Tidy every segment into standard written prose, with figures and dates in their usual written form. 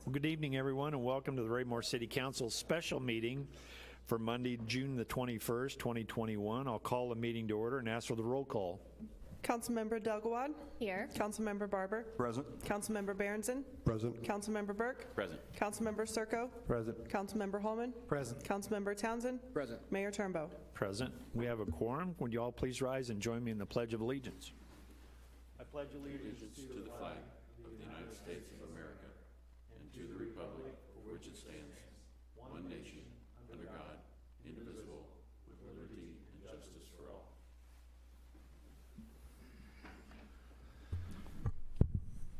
Well, good evening, everyone, and welcome to the Raymore City Council special meeting for Monday, June the 21st, 2021. I'll call the meeting to order and ask for the roll call. Councilmember Delgawad. Here. Councilmember Barber. Present. Councilmember Berenson. Present. Councilmember Burke. Present. Councilmember Circo. Present. Councilmember Holman. Present. Councilmember Townsend. Present. Mayor Turnbow. Present. We have a quorum. Would you all please rise and join me in the Pledge of Allegiance? I pledge allegiance To the flag of the United States of America and to the republic for which it stands, one nation, under God, indivisible, with liberty and justice for all.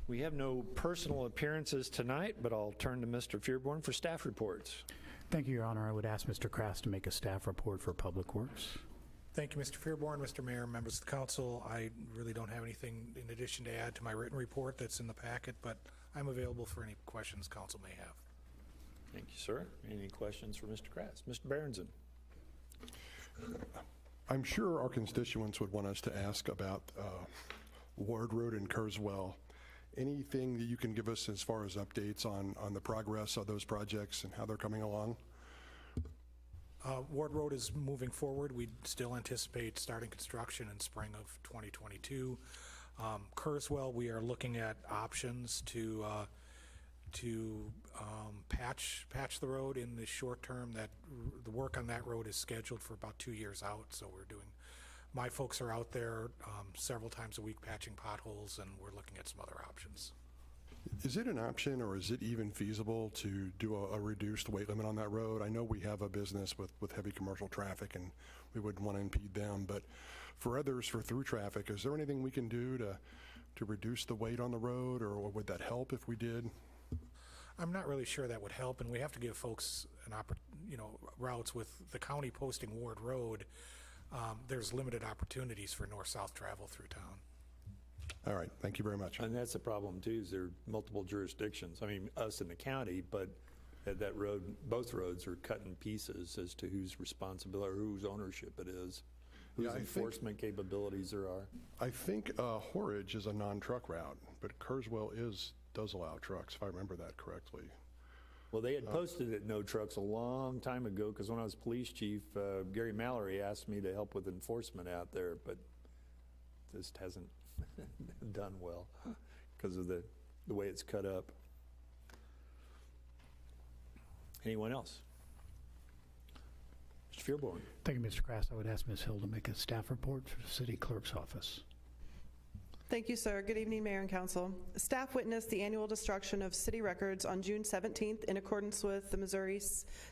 We have no personal appearances tonight, but I'll turn to Mr. Fearborn for staff reports. Thank you, Your Honor. I would ask Mr. Kraft to make a staff report for Public Works. Thank you, Mr. Fearborn, Mr. Mayor, members of the council. I really don't have anything in addition to add to my written report that's in the packet, but I'm available for any questions council may have. Thank you, sir. Any questions for Mr. Kratz? Mr. Berenson. I'm sure our constituents would want us to ask about Ward Road and Kurzweil. Anything that you can give us as far as updates on the progress of those projects and how they're coming along? Ward Road is moving forward. We still anticipate starting construction in spring of 2022. Kurzweil, we are looking at options to patch the road in the short term. That the work on that road is scheduled for about 2 years out, so we're doing. My folks are out there several times a week patching potholes, and we're looking at some other options. Is it an option, or is it even feasible to do a reduced weight limit on that road? I know we have a business with heavy commercial traffic, and we wouldn't want to impede them, but for others, for through traffic, is there anything we can do to reduce the weight on the road, or would that help if we did? I'm not really sure that would help, and we have to give folks an routes with the county posting Ward Road. There's limited opportunities for north-south travel through town. All right, thank you very much. And that's the problem too, is there are multiple jurisdictions. I mean, us in the county, but that road, both roads are cut in pieces as to whose responsibility or whose ownership it is, whose enforcement capabilities there are. I think Horridge is a non-truck route, but Kurzweil does allow trucks, if I remember that correctly. Well, they had posted it no trucks a long time ago, because when I was police chief, Gary Mallory asked me to help with enforcement out there, but this hasn't done well because of the way it's cut up. Anyone else? Mr. Fearborn. Thank you, Mr. Kraft. I would ask Ms. Hill to make a staff report for the City Clerk's office. Thank you, sir. Good evening, Mayor and Council. Staff witnessed the annual destruction of city records on June 17th in accordance with the Missouri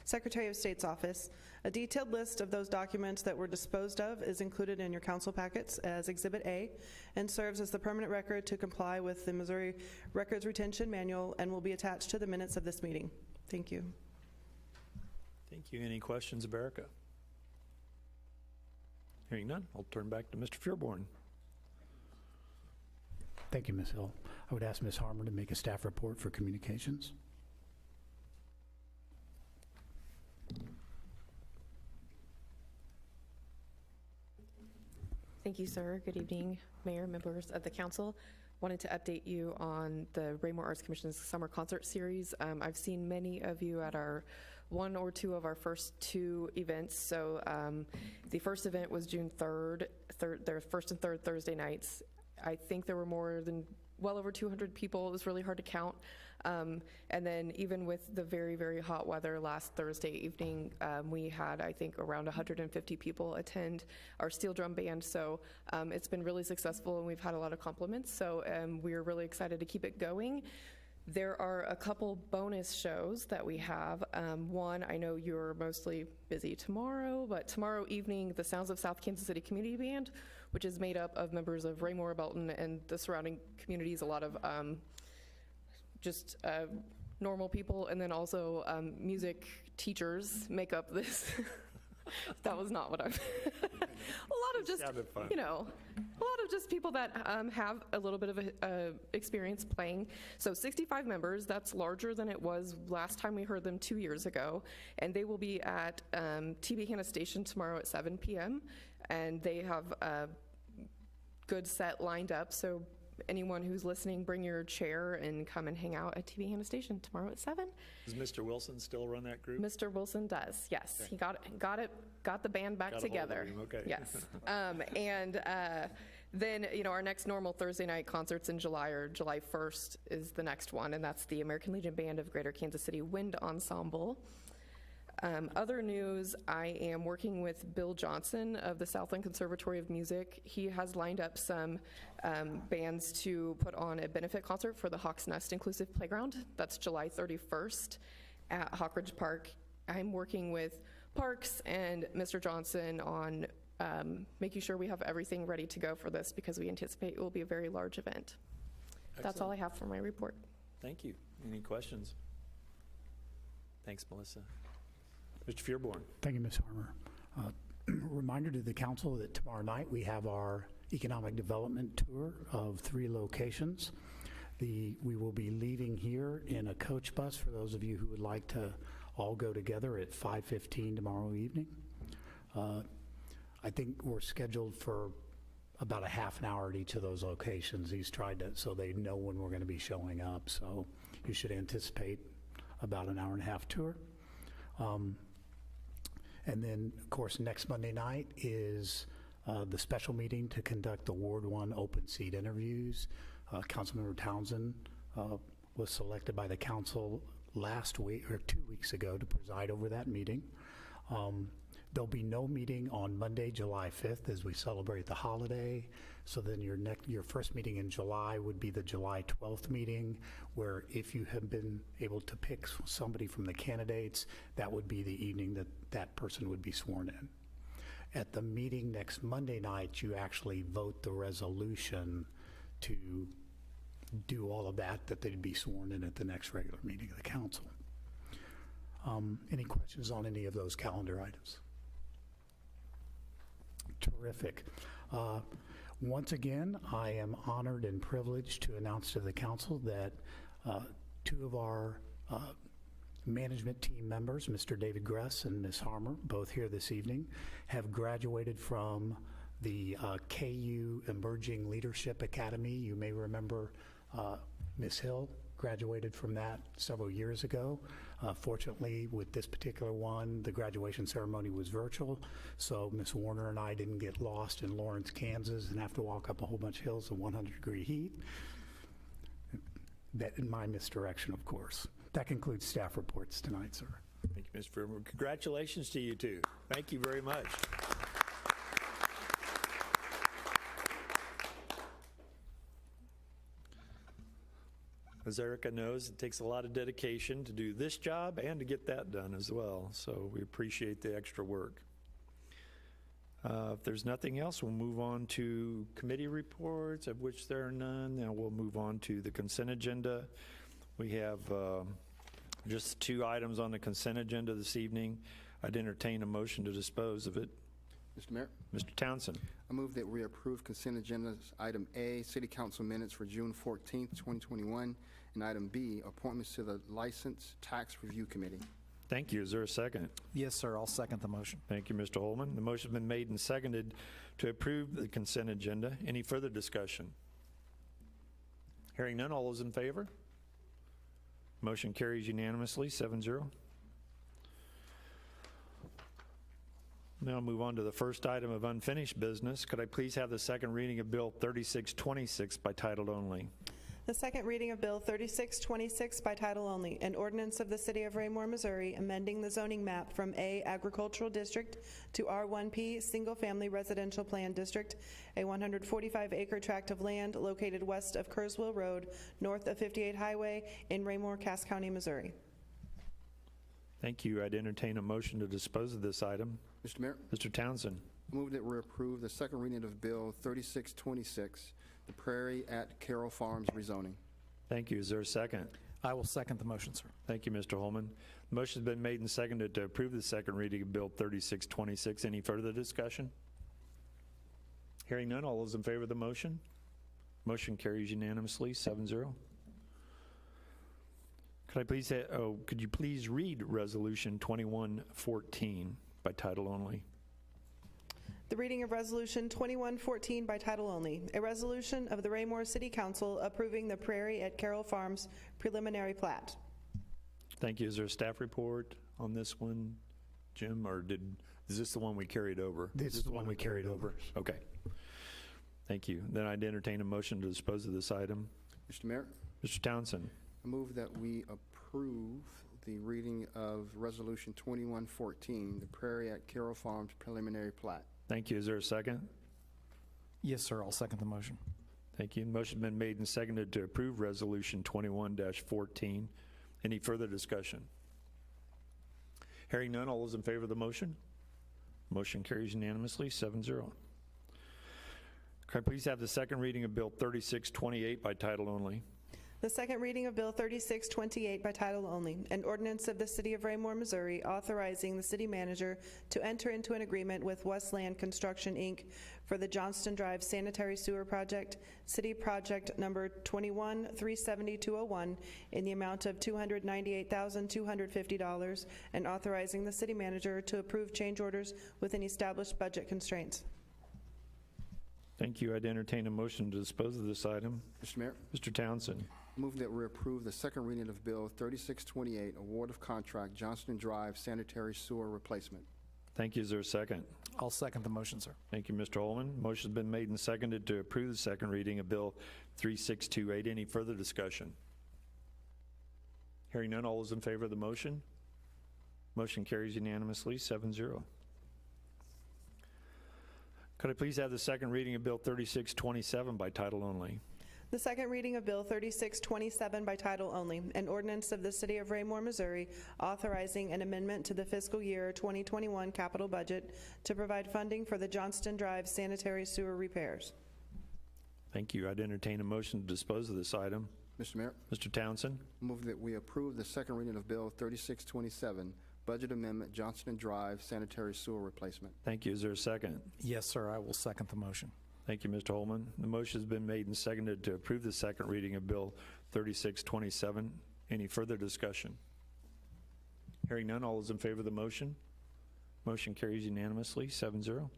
Secretary of State's office. A detailed list of those documents that were disposed of is included in your council packets as Exhibit A and serves as the permanent record to comply with the Missouri Records Retention Manual and will be attached to the minutes of this meeting. Thank you. Thank you. Any questions of Erica? Hearing none, I'll turn back to Mr. Fearborn. Thank you, Ms. Hill. I would ask Ms. Harmer to make a staff report for communications. Thank you, sir. Good evening, Mayor, members of the council. Wanted to update you on the Raymore Arts Commission's summer concert series. I've seen many of you at one or two of our first two events. So the first event was June 3rd, their first and third Thursday nights. I think there were well over 200 people. It was really hard to count. And then even with the very, very hot weather last Thursday evening, we had, I think, around 150 people attend our steel drum band. So it's been really successful, and we've had a lot of compliments. So we're really excited to keep it going. There are a couple bonus shows that we have. One, I know you're mostly busy tomorrow, but tomorrow evening, the Sounds of South Kansas City Community Band, which is made up of members of Raymore, Belton, and the surrounding communities, a lot of just normal people, and then also music teachers make up this. That was not what I'm. A lot of just, a lot of just people that have a little bit of experience playing. So 65 members, that's larger than it was last time we heard them 2 years ago. And they will be at TB Hanna Station tomorrow at 7 p.m. And they have a good set lined up. So anyone who's listening, bring your chair and come and hang out at TV Hannah Station tomorrow at 7. Does Mr. Wilson still run that group? Mr. Wilson does, yes. He got the band back Got a hold of together. him, okay. Yes. And then, our next normal Thursday night concerts in July, or July 1st is the next one, and that's the American Legion Band of Greater Kansas City Wind Ensemble. Other news, I am working with Bill Johnson of the Southland Conservatory of Music. He has lined up some bands to put on a benefit concert for the Hawks Nest Inclusive Playground. That's July 31st at Hawkridge Park. I'm working with Parks and Mr. Johnson on making sure we have everything ready to go for this, because we anticipate it will be a very large event. That's all I have for my report. Thank you. Any questions? Thanks, Melissa. Mr. Fearborn. Thank you, Ms. Harmer. Reminder to the council that tomorrow night we have our economic development tour of 3 locations. We will be leaving here in a coach bus for those of you who would like to all go together at 5:15 tomorrow evening. I think we're scheduled for about a half an hour at each of those locations. He's tried to, so they know when we're going to be showing up. So you should anticipate about an hour and a half tour. And then, of course, next Monday night is the special meeting to conduct the Ward 1 open seat interviews. Councilmember Townsend was selected by the council last week, or 2 weeks ago, to preside over that meeting. There'll be no meeting on Monday, July 5th, as we celebrate the holiday. So then your first meeting in July would be the July 12th meeting, where if you have been able to pick somebody from the candidates, that would be the evening that that person would be sworn in. At the meeting next Monday night, you actually vote the resolution to do all of that they'd be sworn in at the next regular meeting of the council. Any questions on any of those calendar items? Terrific. Once again, I am honored and privileged to announce to the council that 2 of our management team members, Mr. David Gress and Ms. Harmer, both here this evening, have graduated from the KU Emerging Leadership Academy. You may remember Ms. Hill graduated from that several years ago. Fortunately, with this particular one, the graduation ceremony was virtual, so Ms. Warner and I didn't get lost in Lawrence, Kansas, and have to walk up a whole bunch of hills in 100-degree heat. That in my misdirection, of course. That concludes staff reports tonight, sir. Thank you, Mr. Fearborn. Congratulations to you 2. Thank you very much. As Erica knows, it takes a lot of dedication to do this job and to get that done as well. So we appreciate the extra work. If there's nothing else, we'll move on to committee reports, of which there are none. Now we'll move on to the consent agenda. We have just 2 items on the consent agenda this evening. I'd entertain a motion to dispose of it. Mr. Mayor, Mr. Townsend. I move that we approve consent agendas item A, City Council minutes for June 14th, 2021, and item B, appointments to the License Tax Review Committee. Thank you. Is there a second? Yes, sir. I'll second the motion. Thank you, Mr. Holman. The motion's been made and seconded to approve the consent agenda. Any further discussion? Hearing none, all those in favor? Motion carries unanimously, 7-0. Now move on to the first item of unfinished business. Could I please have the second reading of Bill 3626 by title only? The second reading of Bill 3626 by title only, an ordinance of the City of Raymore, Missouri, amending the zoning map from A Agricultural District to R1P Single Family Residential Plan District, a 145-acre tract of land located west of Kurzweil Road, north of 58 Highway in Raymore, Cass County, Missouri. Thank you. I'd entertain a motion to dispose of this item. Mr. Mayor, Mr. Townsend. I move that we approve the second reading of Bill 3626, the Prairie at Carroll Farms rezoning. Thank you. Is there a second? I will second the motion, sir. Thank you, Mr. Holman. The motion's been made and seconded to approve the second reading of Bill 3626. Any further discussion? Hearing none, all those in favor of the motion? Motion carries unanimously, 7-0. Could you please read Resolution 2114 by title only? The reading of Resolution 2114 by title only, a resolution of the Raymore City Council approving the Prairie at Carroll Farms preliminary plat. Thank you. Is there a staff report on this one, Jim, or is this the one we carried over? This is the one we carried over. Okay. Thank you. Then I'd entertain a motion to dispose of this item. Mr. Mayor, Mr. Townsend. I move that we approve the reading of Resolution 2114, the Prairie at Carroll Farms preliminary plat. Thank you. Is there a second? Yes, sir. I'll second the motion. Thank you. Motion's been made and seconded to approve Resolution 21-14. Any further discussion? Hearing none, all those in favor of the motion? Motion carries unanimously, 7-0. Can I please have the second reading of Bill 3628 by title only? The second reading of Bill 3628 by title only, an ordinance of the City of Raymore, Missouri, authorizing the city manager to enter into an agreement with Westland Construction, Inc. for the Johnston Drive Sanitary Sewer Project, City Project Number 21-37201, in the amount of $298,250, and authorizing the city manager to approve change orders within established budget constraints. Thank you. I'd entertain a motion to dispose of this item. Mr. Mayor, Mr. Townsend. I move that we approve the second reading of Bill 3628, award of contract Johnston Drive sanitary sewer replacement. Thank you. Is there a second? I'll second the motion, sir. Thank you, Mr. Holman. Motion's been made and seconded to approve the second reading of Bill 3628. Any further discussion? Hearing none, all those in favor of the motion? Motion carries unanimously, 7-0. Could I please have the second reading of Bill 3627 by title only? The second reading of Bill 3627 by title only, an ordinance of the City of Raymore, Missouri, authorizing an amendment to the fiscal year 2021 capital budget to provide funding for the Johnston Drive sanitary sewer repairs. Thank you. I'd entertain a motion to dispose of this item. Mr. Mayor, Mr. Townsend. I move that we approve the second reading of Bill 3627, budget amendment Johnston Drive sanitary sewer replacement. Thank you. Is there a second? Yes, sir. I will second the motion. Thank you, Mr. Holman. The motion has been made and seconded to approve the second reading of Bill 3627. Any further discussion? Hearing none, all those in favor of the motion? Motion carries unanimously, 7-0.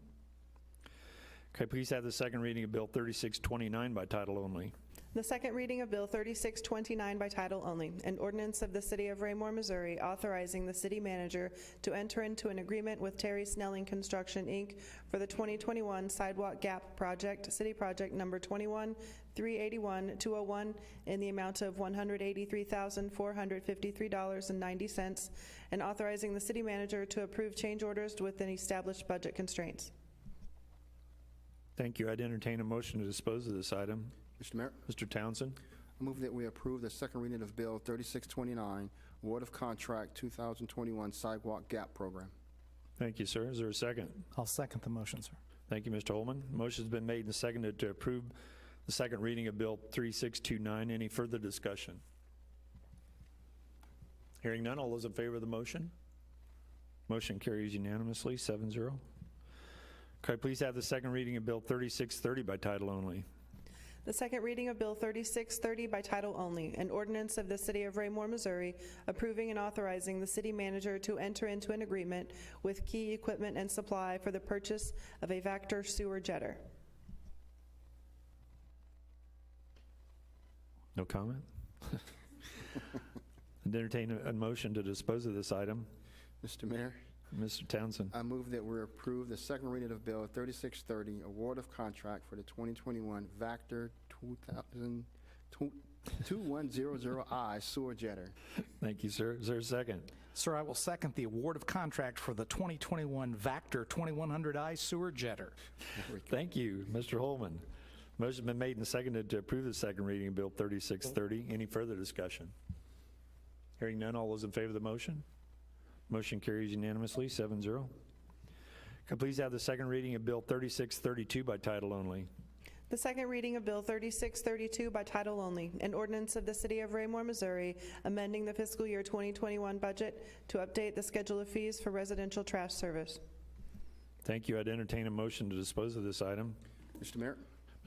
Could I please have the second reading of Bill 3629 by title only? The second reading of Bill 3629 by title only, an ordinance of the City of Raymore, Missouri, authorizing the city manager to enter into an agreement with Terry Snelling Construction, Inc. for the 2021 Sidewalk Gap Project, City Project Number 21-381-201, in the amount of $183,453.90, and authorizing the city manager to approve change orders within established budget constraints. Thank you. I'd entertain a motion to dispose of this item. Mr. Mayor, Mr. Townsend. I move that we approve the second reading of Bill 3629, award of contract 2021 sidewalk gap program. Thank you, sir. Is there a second? I'll second the motion, sir. Thank you, Mr. Holman. Motion's been made and seconded to approve the second reading of Bill 3629. Any further discussion? Hearing none, all those in favor of the motion? Motion carries unanimously, 7-0. Could I please have the second reading of Bill 3630 by title only? The second reading of Bill 3630 by title only, an ordinance of the City of Raymore, Missouri, approving and authorizing the city manager to enter into an agreement with Key Equipment and Supply for the purchase of a Vector sewer jetter. No comment? I'd entertain a motion to dispose of this item. Mr. Mayor, Mr. Townsend. I move that we approve the second reading of Bill 3630, award of contract for the 2021 Vector 2100I sewer jetter. Thank you, sir. Is there a second? Sir, I will second the award of contract for the 2021 Vector 2100i sewer jetter. Thank you, Mr. Holman. Motion's been made and seconded to approve the second reading of Bill 3630. Any further discussion? Hearing none, all those in favor of the motion? Motion carries unanimously, 7-0. Can I please have the second reading of Bill 3632 by title only? The second reading of Bill 3632 by title only, an ordinance of the City of Raymore, Missouri, amending the fiscal year 2021 budget to update the schedule of fees for residential trash service. Thank you. I'd entertain a motion to dispose of this item. Mr. Mayor,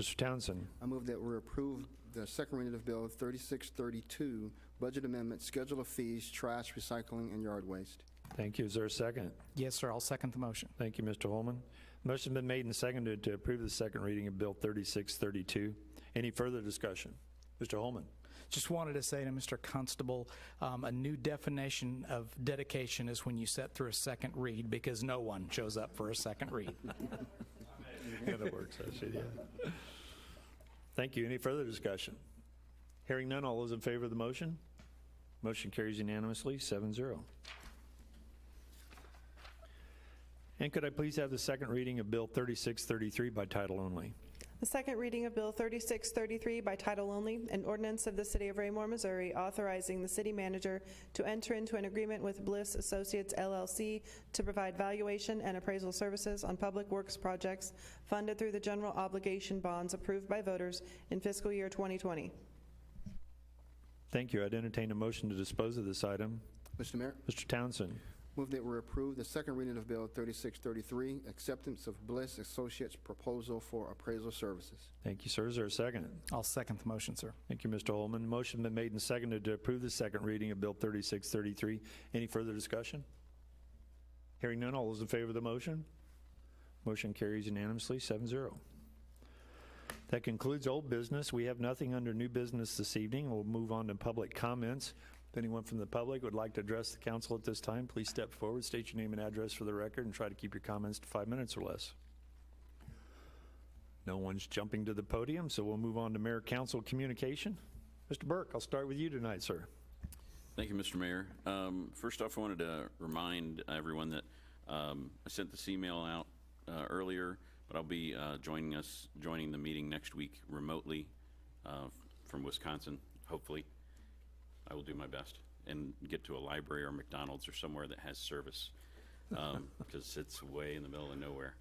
Mr. Townsend. I move that we approve the second reading of Bill 3632, budget amendment, schedule of fees, trash, recycling, and yard waste. Thank you. Is there a second? Yes, sir. I'll second the motion. Thank you, Mr. Holman. Motion been made and seconded to approve the second reading of Bill 3632. Any further discussion? Mr. Holman? Just wanted to say to Mr. Constable, a new definition of dedication is when you sit through a second read, because no one shows up for a second read. Yeah, that works, actually, yeah. Thank you. Any further discussion? Hearing none, all those in favor of the motion? Motion carries unanimously, 7-0. And could I please have the second reading of Bill 3633 by title only? The second reading of Bill 3633 by title only, an ordinance of the City of Raymore, Missouri, authorizing the city manager to enter into an agreement with Bliss Associates LLC to provide valuation and appraisal services on public works projects funded through the general obligation bonds approved by voters in fiscal year 2020. Thank you. I'd entertain a motion to dispose of this item. Mr. Mayor, Mr. Townsend. move that we approve the second reading of Bill 3633, acceptance of Bliss Associates proposal for appraisal services. Thank you, sir. Is there a second? I'll second the motion, sir. Thank you, Mr. Holman. Motion been made and seconded to approve the second reading of Bill 3633. Any further discussion? Hearing none, all those in favor of the motion? Motion carries unanimously, 7-0. That concludes old business. We have nothing under new business this evening. We'll move on to public comments. If anyone from the public would like to address the council at this time, please step forward, state your name and address for the record, and try to keep your comments to 5 minutes or less. No one's jumping to the podium, so we'll move on to mayor-council communication. Mr. Burke, I'll start with you tonight, sir. Thank you, Mr. Mayor. First off, I wanted to remind everyone that I sent this email out earlier, but I'll be joining the meeting next week remotely from Wisconsin, hopefully. I will do my best and get to a library or McDonald's or somewhere that has service because it's way in the middle of nowhere.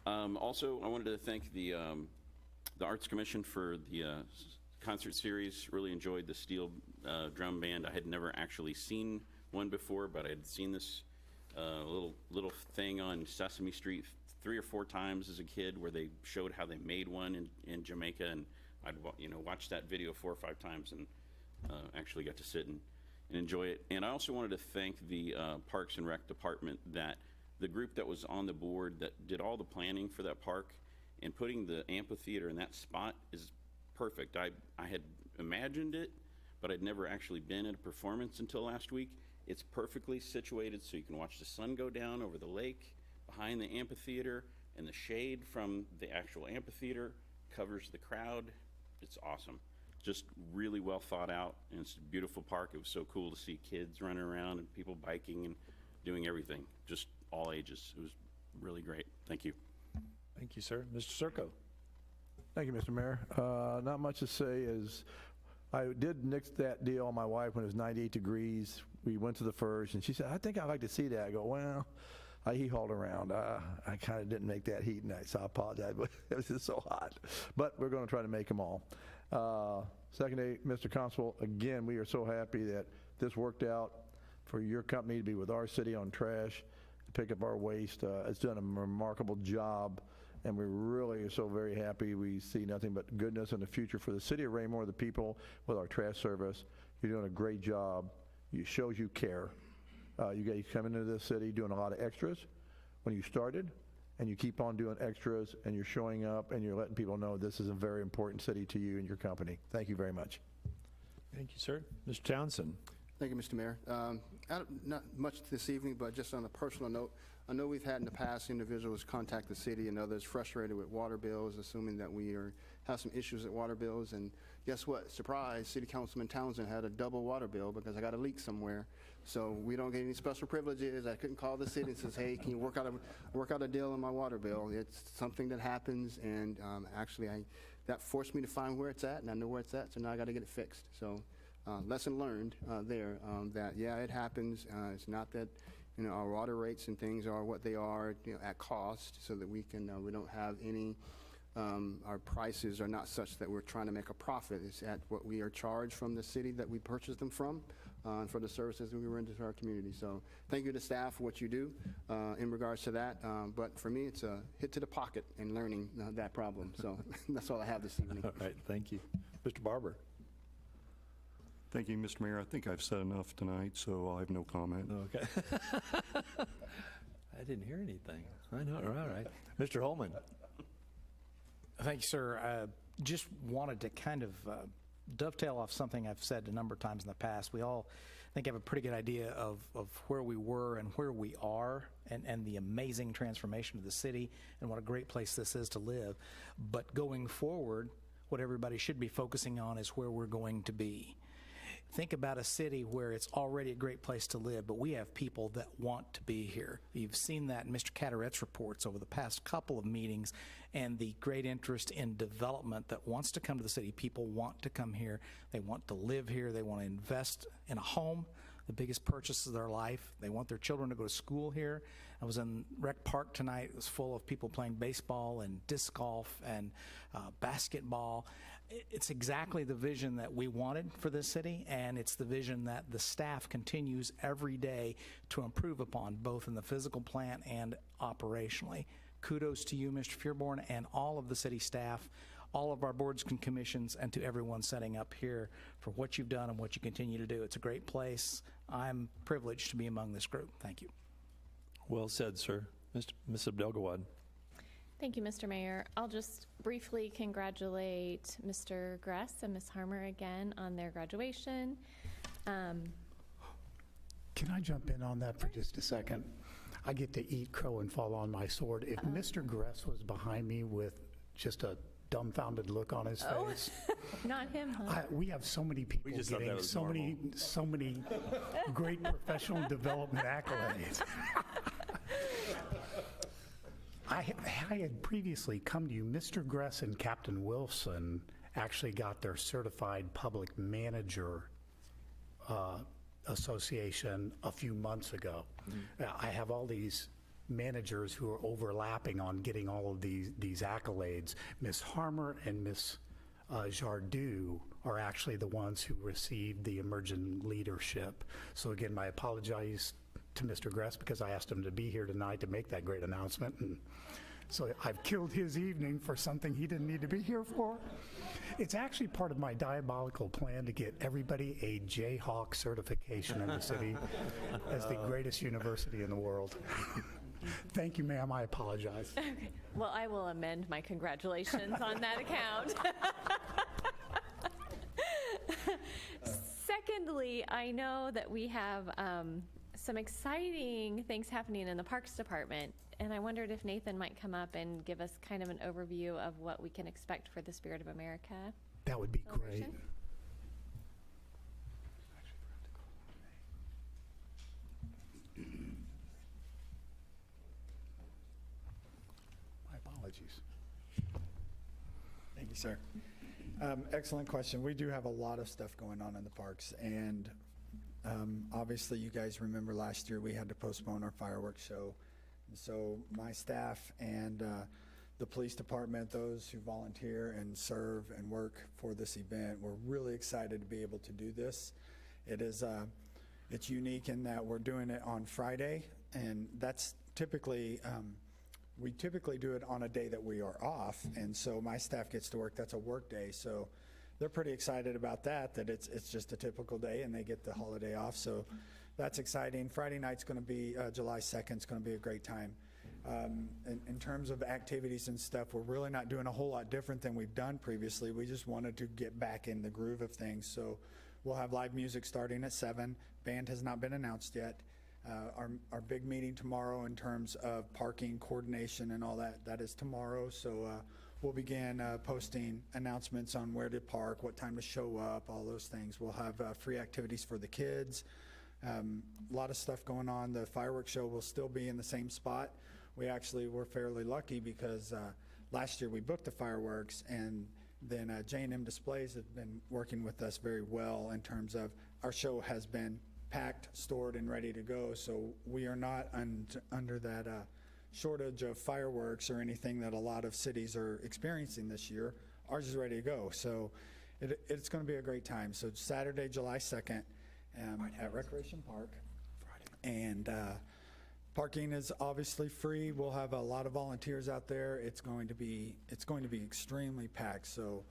Also, I wanted to thank the Arts Commission for the concert series. Really enjoyed the steel drum band. I had never actually seen one before, but I had seen this little thing on Sesame Street 3 or 4 times as a kid where they showed how they made one in Jamaica, and I'd watch that video 4 or 5 times and actually got to sit and enjoy it. And I also wanted to thank the Parks and Rec Department, that the group that was on the board that did all the planning for that park, and putting the amphitheater in that spot is perfect. I had imagined it, but I'd never actually been at a performance until last week. It's perfectly situated so you can watch the sun go down over the lake behind the amphitheater, and the shade from the actual amphitheater covers the crowd. It's awesome. Just really well thought out, and it's a beautiful park. It was so cool to see kids running around and people biking and doing everything, just all ages. It was really great. Thank you. Thank you, sir. Mr. Circo. Thank you, Mr. Mayor. Not much to say is I did nix that deal on my wife when it was 98 degrees. We went to the first, and she said, I think I'd like to see that. I go, well, he hauled around. I kind of didn't make that heat night, so I apologize, but it was just so hot. But we're going to try to make them all. Second day, Mr. Constable, again, we are so happy that this worked out for your company to be with our city on trash, to pick up our waste. It's done a remarkable job, and we really are so very happy. We see nothing but goodness in the future for the city of Raymore, the people with our trash service. You're doing a great job. It shows you care. You guys come into this city doing a lot of extras when you started, and you keep on doing extras, and you're showing up, and you're letting people know this is a very important city to you and your company. Thank you very much. Thank you, sir. Mr. Townsend. Thank you, Mr. Mayor. Not much this evening, but just on a personal note, I know we've had in the past individuals contact the city and others frustrated with water bills, assuming that we have some issues with water bills. And guess what? Surprise, City Councilman Townsend had a double water bill because I got a leak somewhere. So we don't get any special privileges. I couldn't call the city and says, hey, can you work out a deal on my water bill? It's something that happens, and actually that forced me to find where it's at, and I know where it's at, so now I got to get it fixed. So lesson learned there, that yeah, it happens. It's not that our water rates and things are what they are at cost, so that we don't have any our prices are not such that we're trying to make a profit. It's at what we are charged from the city that we purchased them from, and for the services that we render to our community. So thank you to staff for what you do in regards to that. But for me, it's a hit to the pocket in learning that problem. So that's all I have this evening. All right, thank you. Mr. Barber. Thank you, Mr. Mayor. I think I've said enough tonight, so I have no comment. Okay. I didn't hear anything. I know, all right. Mr. Holman? Thank you, sir. Just wanted to kind of dovetail off something I've said a number of times in the past. We all, I think, have a pretty good idea of where we were and where we are, and the amazing transformation of the city and what a great place this is to live. But going forward, what everybody should be focusing on is where we're going to be. Think about a city where it's already a great place to live, but we have people that want to be here. You've seen that in Mr. Cataret's reports over the past couple of meetings, and the great interest in development that wants to come to the city. People want to come here. They want to live here. They want to invest in a home, the biggest purchase of their life. They want their children to go to school here. I was in Rec Park tonight. It was full of people playing baseball and disc golf and basketball. It's exactly the vision that we wanted for this city, and it's the vision that the staff continues every day to improve upon, both in the physical plant and operationally. Kudos to you, Mr. Fearborn, and all of the city staff, all of our boards and commissions, and to everyone setting up here for what you've done and what you continue to do. It's a great place. I'm privileged to be among this group. Thank you. Well said, sir. Ms. Abdelgawad? Thank you, Mr. Mayor. I'll just briefly congratulate Mr. Gress and Ms. Harmer again on their graduation. Can I jump in on that for just a second? I get to eat crow and fall on my sword. If Mr. Gress was behind me with just a dumbfounded look on his face. Not him, huh? We have so many people just thought that getting was so many great professional development accolades. I had previously come to you. Mr. Gress and Captain Wilson actually got their certified public manager association a few months ago. I have all these managers who are overlapping on getting all of these accolades. Ms. Harmer and Ms. Jardu are actually the ones who received the emerging leadership. So again, my apologies to Mr. Gress because I asked him to be here tonight to make that great announcement. And so I've killed his evening for something he didn't need to be here for. It's actually part of my diabolical plan to get everybody a Jayhawk certification in the city as the greatest university in the world. Thank you, ma'am. I apologize. Okay. Well, I will amend my congratulations on that account. Secondly, I know that we have some exciting things happening in the Parks Department, and I wondered if Nathan might come up and give us kind of an overview of what we can expect for the Spirit of America. That would be great. celebration. My apologies. Thank you, sir. Excellent question. We do have a lot of stuff going on in the parks, and obviously you guys remember last year we had to postpone our fireworks show. And so my staff and the police department, those who volunteer and serve and work for this event, we're really excited to be able to do this. It's unique in that we're doing it on Friday, and that's typically we typically do it on a day that we are off, and so my staff gets to work. That's a work day, so they're pretty excited about that it's just a typical day and they get the holiday off. So that's exciting. Friday night's going to be July 2nd. It's going to be a great time. In terms of activities and stuff, we're really not doing a whole lot different than we've done previously. We just wanted to get back in the groove of things. So we'll have live music starting at 7. Band has not been announced yet. Our big meeting tomorrow in terms of parking coordination and all that is tomorrow. So we'll begin posting announcements on where to park, what time to show up, all those things. We'll have free activities for the kids. A lot of stuff going on. The fireworks show will still be in the same spot. We actually were fairly lucky because last year we booked the fireworks, and then J&M Displays has been working with us very well in terms of our show has been packed, stored, and ready to go. So we are not under that shortage of fireworks or anything that a lot of cities are experiencing this year. Ours is ready to go. So it's going to be a great time. So Saturday, July 2nd at Recreation Park. And parking is obviously free. We'll have a lot of volunteers out there. It's going to be extremely packed. So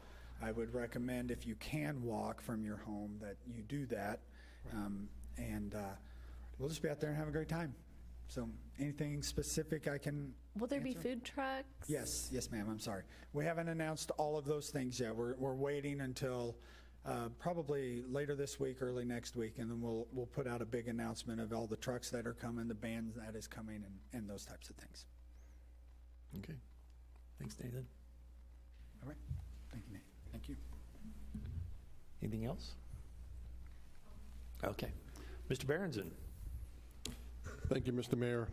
I would recommend if you can walk from your home that you do that. And we'll just be out there and have a great time. So anything specific I can Will there be answer? food trucks? Yes, ma'am, I'm sorry. We haven't announced all of those things yet. We're waiting until probably later this week, early next week, and then we'll put out a big announcement of all the trucks that are coming, the band that is coming, and those types of things. Okay. Thanks, Nathan. All right. Thank you, Nate. Thank you. Anything else? Okay. Mr. Berenson. Thank you, Mr. Mayor.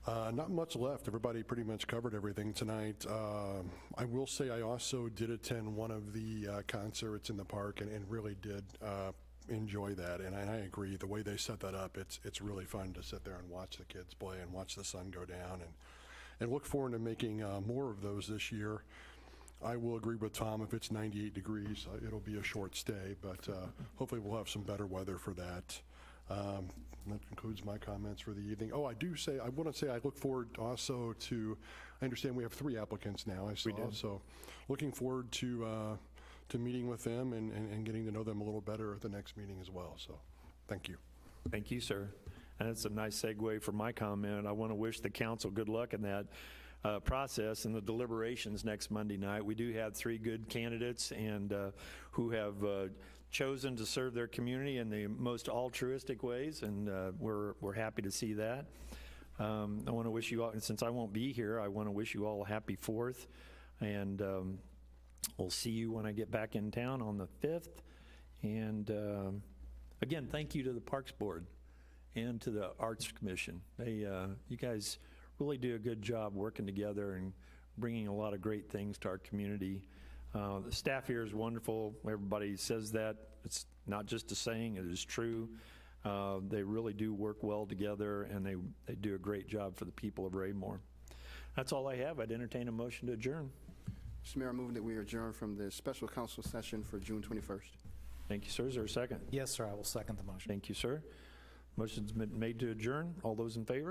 Not much left. Everybody pretty much covered everything tonight. I will say I also did attend one of the concerts in the park and really did enjoy that. And I agree, the way they set that up, it's really fun to sit there and watch the kids play and watch the sun go down, and look forward to making more of those this year. I will agree with Tom, if it's 98 degrees, it'll be a short stay, but hopefully we'll have some better weather for that. That concludes my comments for the evening. Oh, I want to say I look forward also to, I understand we have 3 applicants now, I saw. We do. So looking forward to meeting with them and getting to know them a little better at the next meeting as well. So thank you. Thank you, sir. And it's a nice segue for my comment. I want to wish the council good luck in that process and the deliberations next Monday night. We do have 3 good candidates and who have chosen to serve their community in the most altruistic ways, and we're happy to see that. I want to wish you all, and since I won't be here, I want to wish you all a happy 4th, and we'll see you when I get back in town on the 5th. And again, thank you to the Parks Board and to the Arts Commission. You guys really do a good job working together and bringing a lot of great things to our community. The staff here is wonderful. Everybody says that. It's not just a saying, it is true. They really do work well together, and they do a great job for the people of Raymore. That's all I have. I'd entertain a motion to adjourn. Mr. Mayor, I move that we adjourn from the special council session for June 21st. Thank you, sir. Is there a second? Yes, sir, I will second the motion. Thank you, sir. Motion's been made to adjourn. All those in favor?